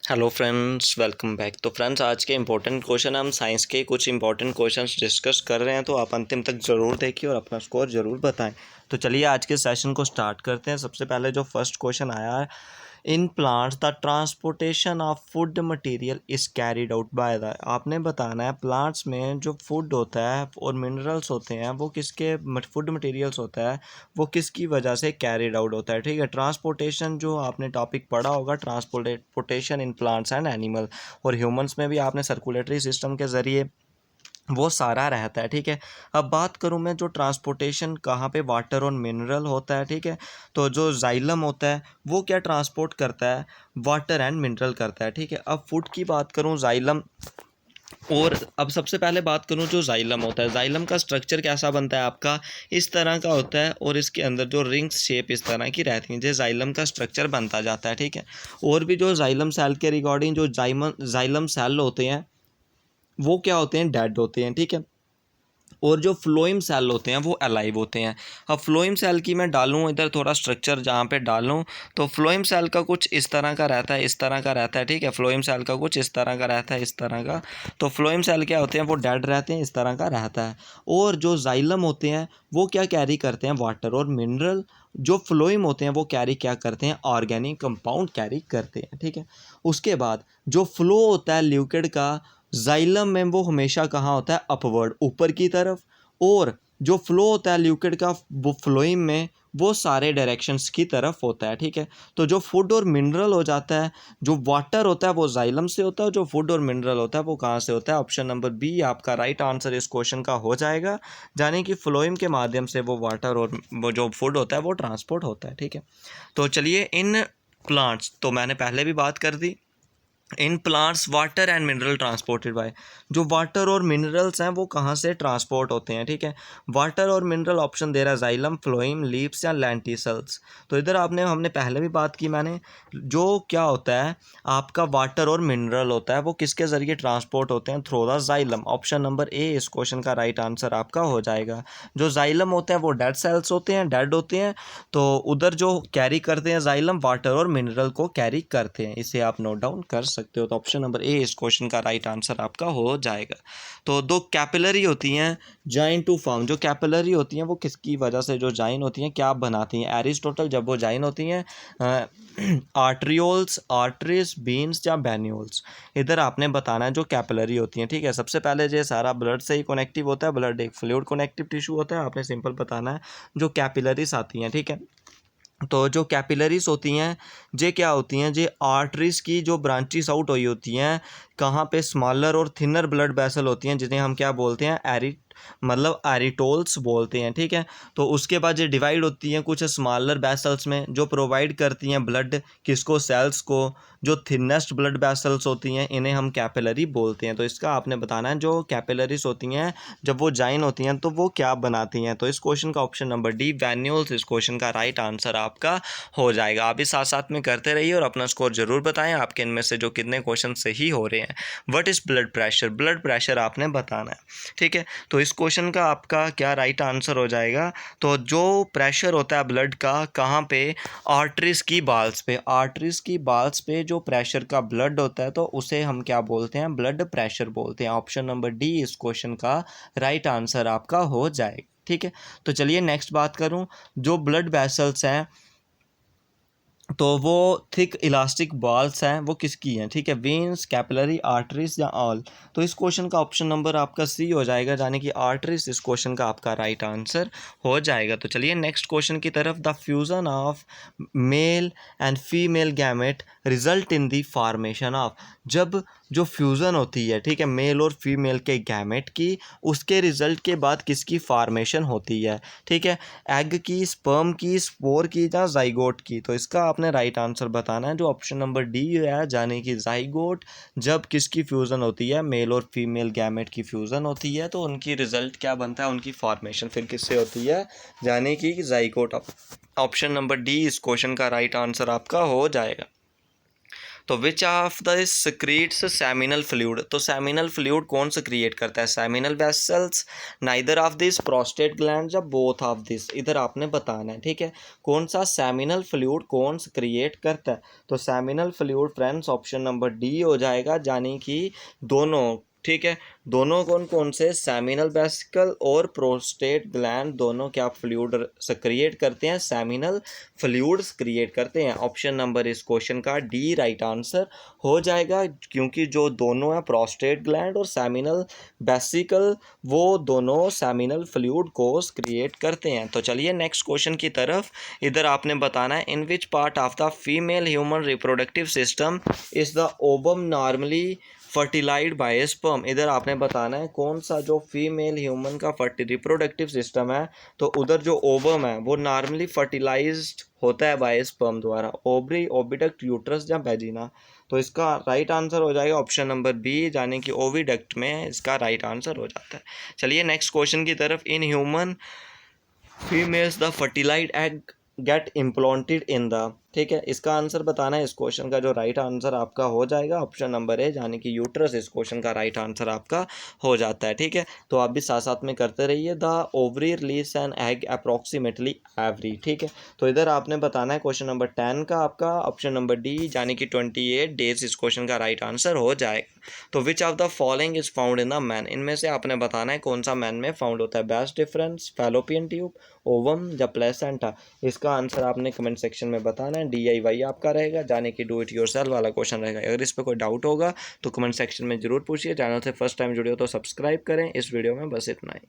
Hello friends, welcome back. तो friends, आज के इंपॉर्टेंट क्वेश्चन, हम साइंस के कुछ इंपॉर्टेंट क्वेश्चंस डिस्कस कर रहे हैं, तो आप अंतिम तक ज़रूर देखिए और अपना स्कोर ज़रूर बताएं। तो चलिए आज के सेशन को स्टार्ट करते हैं। सबसे पहले जो फर्स्ट क्वेश्चन आया है, in plants the transportation of food material is carried out by the. आपने बताना है प्लांट्स में जो फूड होता है और मिनरल्स होते हैं वो किसके फूड मटेरियल्स होता है वो किसकी वजह से कैरिड आउट होता है। ठीक है, ट्रांसपोर्टेशन जो आपने टॉपिक पढ़ा होगा, transportation in plants and animal, और ह्यूमंस में भी आपने सर्कुलेटरी सिस्टम के ज़रिए वो सारा रहता है। ठीक है, अब बात करूं मैं जो ट्रांसपोर्टेशन कहाँ पे वाटर और मिनरल होता है। ठीक है, तो जो जाइलम होता है वो क्या ट्रांसपोर्ट करता है, वाटर एंड मिनरल करता है। ठीक है, अब फूड की बात करूं, जाइलम, और अब सबसे पहले बात करूं जो जाइलम होता है, जाइलम का स्ट्रक्चर कैसा बनता है आपका, इस तरह का होता है, और इसके अंदर जो रिंग्स शेप इस तरह की रहती हैं, जैसे जाइलम का स्ट्रक्चर बनता जाता है। ठीक है, और भी जो जाइलम सेल के रिगार्डिंग जो जाइलम सेल होते हैं वो क्या होते हैं, डेड होते हैं। ठीक है, और जो फ्लोइम सेल होते हैं वो अलाइव होते हैं। अब फ्लोइम सेल की मैं डालूँ इधर थोड़ा स्ट्रक्चर जहाँ पे डालूँ, तो फ्लोइम सेल का कुछ इस तरह का रहता है, इस तरह का रहता है। ठीक है, फ्लोइम सेल का कुछ इस तरह का रहता है, इस तरह का। तो फ्लोइम सेल क्या होते हैं, वो डेड रहते हैं, इस तरह का रहता है। और जो जाइलम होते हैं वो क्या कैरी करते हैं, वाटर और मिनरल। जो फ्लोइम होते हैं वो कैरी क्या करते हैं, ऑर्गेनिक कंपाउंड कैरी करते हैं। ठीक है, उसके बाद जो फ्लो होता है लिक्विड का जाइलम में, वो हमेशा कहाँ होता है, अपवर्ड, ऊपर की तरफ। और जो फ्लो होता है लिक्विड का वो फ्लोइम में, वो सारे डायरेक्शंस की तरफ होता है। ठीक है, तो जो फूड और मिनरल हो जाता है, जो वाटर होता है वो जाइलम से होता है, जो फूड और मिनरल होता है वो कहाँ से होता है। ऑप्शन नंबर बी आपका राइट आंसर इस क्वेश्चन का हो जाएगा, यानी कि फ्लोइम के माध्यम से वो वाटर और वो जो फूड होता है वो ट्रांसपोर्ट होता है। ठीक है, तो चलिए इन प्लांट्स, तो मैंने पहले भी बात कर दी, in plants water and mineral transported by, जो वाटर और मिनरल्स हैं वो कहाँ से ट्रांसपोर्ट होते हैं। ठीक है, वाटर और मिनरल ऑप्शन दे रहा है जाइलम, फ्लोइम, लीव्स या लेंटिसल्स। तो इधर आपने हमने पहले भी बात की मैंने, जो क्या होता है आपका वाटर और मिनरल होता है वो किसके ज़रिए ट्रांसपोर्ट होते हैं, through the xylem. Option number A इस क्वेश्चन का राइट आंसर आपका हो जाएगा। जो जाइलम होते हैं वो डेड सेल्स होते हैं, डेड होते हैं, तो उधर जो कैरी करते हैं जाइलम, वाटर और मिनरल को कैरी करते हैं। इसे आप नोट डाउन कर सकते हो। तो ऑप्शन नंबर ए इस क्वेश्चन का राइट आंसर आपका हो जाएगा। तो दो कैपिलरी होती हैं जॉइन टू फॉर्म, जो कैपिलरी होती हैं वो किसकी वजह से जो जॉइन होती हैं क्या बनाती हैं, एरिस्टोटल जब वो जॉइन होती हैं, आर्ट्रियोल्स, आर्टरीज, बीन्स या बैन्यूल्स। इधर आपने बताना है जो कैपिलरी होती हैं। ठीक है, सबसे पहले ये सारा ब्लड से ही कनेक्टिव होता है, ब्लड एक फ्लूइड कनेक्टिव टिश्यू होता है, आपने सिंपल बताना है जो कैपिलरीज आती हैं। ठीक है, तो जो कैपिलरीज होती हैं ये क्या होती हैं, ये आर्टरीज की जो ब्रांचेस आउट हुई होती हैं, कहाँ पे, स्मॉलर और थिनर ब्लड वेसल होती हैं, जिन्हें हम क्या बोलते हैं, मतलब एरिटोल्स बोलते हैं। ठीक है, तो उसके बाद ये डिवाइड होती हैं कुछ स्मॉलर वेसल्स में, जो प्रोवाइड करती हैं ब्लड किसको, सेल्स को। जो थिनेस्ट ब्लड वेसल्स होती हैं इन्हें हम कैपिलरी बोलते हैं। तो इसका आपने बताना है जो कैपिलरीज होती हैं जब वो जॉइन होती हैं तो वो क्या बनाती हैं। तो इस क्वेश्चन का ऑप्शन नंबर डी वैन्यूल्स इस क्वेश्चन का राइट आंसर आपका हो जाएगा। आप भी साथ साथ में करते रहिए और अपना स्कोर जरूर बताएं, आपके इनमें से जो कितने क्वेश्चन सही हो रहे हैं। What is blood pressure, blood pressure आपने बताना है। ठीक है, तो इस क्वेश्चन का आपका क्या राइट आंसर हो जाएगा, तो जो प्रेशर होता है ब्लड का कहाँ पे, आर्टरीज की बाल्स पे, आर्टरीज की बाल्स पे जो प्रेशर का ब्लड होता है तो उसे हम क्या बोलते हैं, ब्लड प्रेशर बोलते हैं। ऑप्शन नंबर डी इस क्वेश्चन का राइट आंसर आपका हो जाएगा। ठीक है, तो चलिए नेक्स्ट बात करूं, जो ब्लड वेसल्स हैं तो वो थिक इलास्टिक बॉल्स हैं, वो किसकी हैं। ठीक है, वेन्स, कैपिलरी, आर्टरीज या ऑल। तो इस क्वेश्चन का ऑप्शन नंबर आपका सी हो जाएगा, यानी कि आर्टरीज इस क्वेश्चन का आपका राइट आंसर हो जाएगा। तो चलिए नेक्स्ट क्वेश्चन की तरफ, the fusion of male and female gamete result in the formation of, जब जो फ्यूज़न होती है, ठीक है, मेल और फीमेल के गैमेट की, उसके रिजल्ट के बाद किसकी फॉर्मेशन होती है। ठीक है, एग की, स्पर्म की, स्पोर की या जाइगोट की। तो इसका आपने राइट आंसर बताना है जो ऑप्शन नंबर डी है, यानी कि जाइगोट। जब किसकी फ्यूज़न होती है, मेल और फीमेल गैमेट की फ्यूज़न होती है तो उनकी रिजल्ट क्या बनता है, उनकी फॉर्मेशन फिर किससे होती है, यानी कि जाइगोट। ऑप्शन नंबर डी इस क्वेश्चन का राइट आंसर आपका हो जाएगा। तो which of the secretes seminal fluid, तो सेमिनल फ्लूइड कौन सा क्रिएट करता है, seminal vessels, neither of this, prostate gland, या बोथ ऑफ दिस, इधर आपने बताना है। ठीक है, कौन सा सेमिनल फ्लूइड कौन सा क्रिएट करता है, तो seminal fluid friends option number D हो जाएगा, यानी कि दोनों। ठीक है, दोनों कौन कौन से, सेमिनल वेसिकल और प्रोस्टेट ग्लैंड, दोनों क्या फ्लूइड क्रिएट करते हैं, सेमिनल फ्लूइड्स क्रिएट करते हैं। ऑप्शन नंबर इस क्वेश्चन का डी राइट आंसर हो जाएगा, क्योंकि जो दोनों है प्रोस्टेट ग्लैंड और सेमिनल वेसिकल, वो दोनों सेमिनल फ्लूइड को क्रिएट करते हैं। तो चलिए नेक्स्ट क्वेश्चन की तरफ। इधर आपने बताना है, in which part of the female human reproductive system is the ovum normally fertilised by sperm, इधर आपने बताना है कौन सा जो फीमेल ह्यूमन का रिप्रोडक्टिव सिस्टम है, तो उधर जो ओवम है वो नॉर्मली फर्टिलाइज्ड होता है बाय स्पर्म द्वारा, ओवरी, ओविडक्ट, यूट्रस या वेजिना। तो इसका राइट आंसर हो जाएगा ऑप्शन नंबर बी, यानी कि ओविडक्ट में इसका राइट आंसर हो जाता है। चलिए नेक्स्ट क्वेश्चन की तरफ। In human females the fertilize egg get implanted in the, ठीक है, इसका आंसर बताना है। इस क्वेश्चन का जो राइट आंसर आपका हो जाएगा ऑप्शन नंबर ए, यानी कि यूट्रस इस क्वेश्चन का राइट आंसर आपका हो जाता है। ठीक है, तो आप भी साथ साथ में करते रहिए। The ovary release an egg approximately every, ठीक है, तो इधर आपने बताना है क्वेश्चन नंबर 10 का आपका ऑप्शन नंबर डी, यानी कि 28 डेज इस क्वेश्चन का राइट आंसर हो जाएगा। तो which of the following is found in the man, इनमें से आपने बताना है कौन सा मैन में फाउंड होता है, best difference, fallopian tube, ovum या प्लेसेंटा। इसका आंसर आपने कमेंट सेक्शन में बताना है, DIY आपका रहेगा, यानी कि डू इट योरसेल्फ वाला क्वेश्चन रहेगा। अगर इस पर कोई डाउट होगा तो कमेंट सेक्शन में जरूर पूछिए। चैनल से फर्स्ट टाइम जुड़े हो तो सब्सक्राइब करें। इस वीडियो में बस इतना ही।